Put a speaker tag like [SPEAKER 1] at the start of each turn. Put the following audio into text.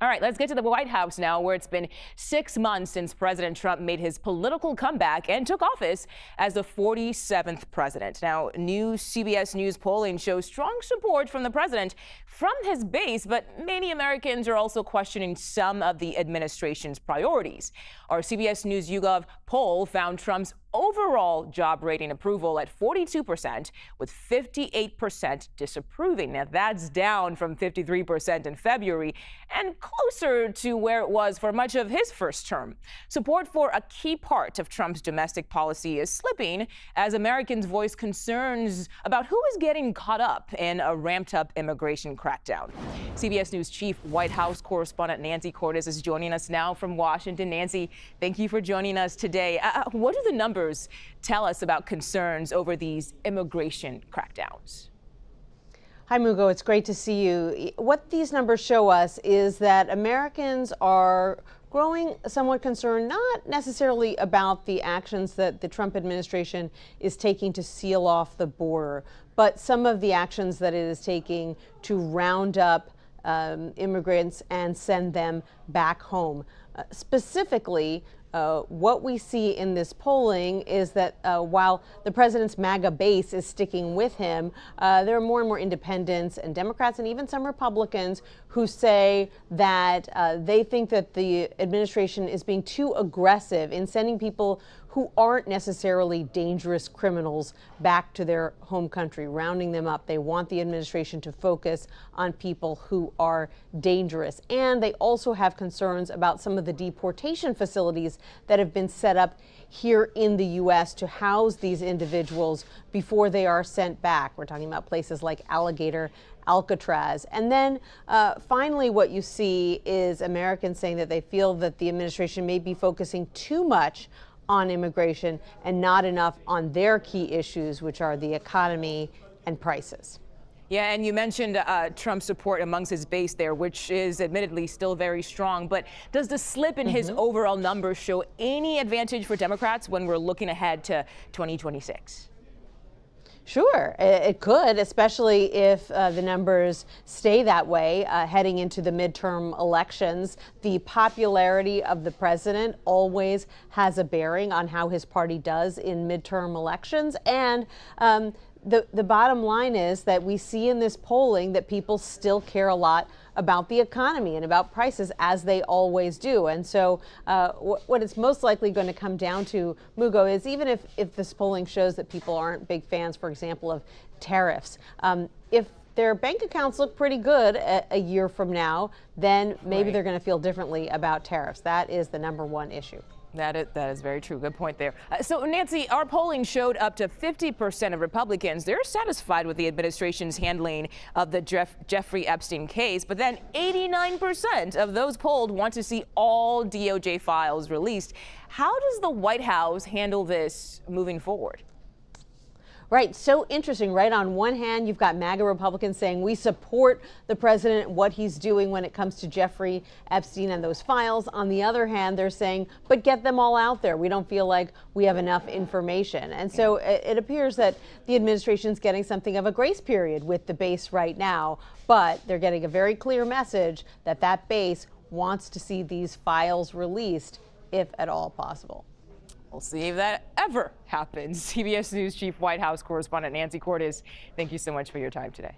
[SPEAKER 1] All right, let's get to the White House now, where it's been 6 months since President Trump made his political comeback and took office as the 47th president. Now, new CBS News polling shows strong support from the president from his base, but many Americans are also questioning some of the administration's priorities. Our CBS News YouGov poll found Trump's overall job rating approval at 42%, with 58% disapproving. Now, that's down from 53% in February and closer to where it was for much of his first term. Support for a key part of Trump's domestic policy is slipping as Americans voice concerns about who is getting caught up in a ramped-up immigration crackdown. CBS News Chief White House correspondent Nancy Cordes is joining us now from Washington. Nancy, thank you for joining us today. What do the numbers tell us about concerns over these immigration crackdowns?
[SPEAKER 2] Hi, Mugo. It's great to see you. What these numbers show us is that Americans are growing somewhat concerned, not necessarily about the actions that the Trump administration is taking to seal off the border, but some of the actions that it is taking to round up immigrants and send them back home. Specifically, what we see in this polling is that while the president's MAGA base is sticking with him, there are more and more independents and Democrats and even some Republicans who say that they think that the administration is being too aggressive in sending people who aren't necessarily dangerous criminals back to their home country, rounding them up. They want the administration to focus on people who are dangerous. And they also have concerns about some of the deportation facilities that have been set up here in the U.S. to house these individuals before they are sent back. We're talking about places like Alligator, Alcatraz. And then finally, what you see is Americans saying that they feel that the administration may be focusing too much on immigration and not enough on their key issues, which are the economy and prices.
[SPEAKER 1] Yeah, and you mentioned Trump's support amongst his base there, which is admittedly still very strong. But does the slip in his overall numbers show any advantage for Democrats when we're looking ahead to 2026?
[SPEAKER 2] Sure, it could, especially if the numbers stay that way heading into the midterm elections. The popularity of the president always has a bearing on how his party does in midterm elections. And the bottom line is that we see in this polling that people still care a lot about the economy and about prices, as they always do. And so what it's most likely going to come down to, Mugo, is even if this polling shows that people aren't big fans, for example, of tariffs, if their bank accounts look pretty good a year from now, then maybe they're going to feel differently about tariffs. That is the number one issue.
[SPEAKER 1] That is very true. Good point there. So, Nancy, our polling showed up to 50% of Republicans, they're satisfied with the administration's handling of the Jeffrey Epstein case. But then 89% of those polled want to see all DOJ files released. How does the White House handle this moving forward?
[SPEAKER 2] Right. So interesting, right? On one hand, you've got MAGA Republicans saying we support the president, what he's doing when it comes to Jeffrey Epstein and those files. On the other hand, they're saying, but get them all out there. We don't feel like we have enough information. And so it appears that the administration's getting something of a grace period with the base right now, but they're getting a very clear message that that base wants to see these files released, if at all possible.
[SPEAKER 1] We'll see if that ever happens. CBS News Chief White House correspondent Nancy Cordes, thank you so much for your time today.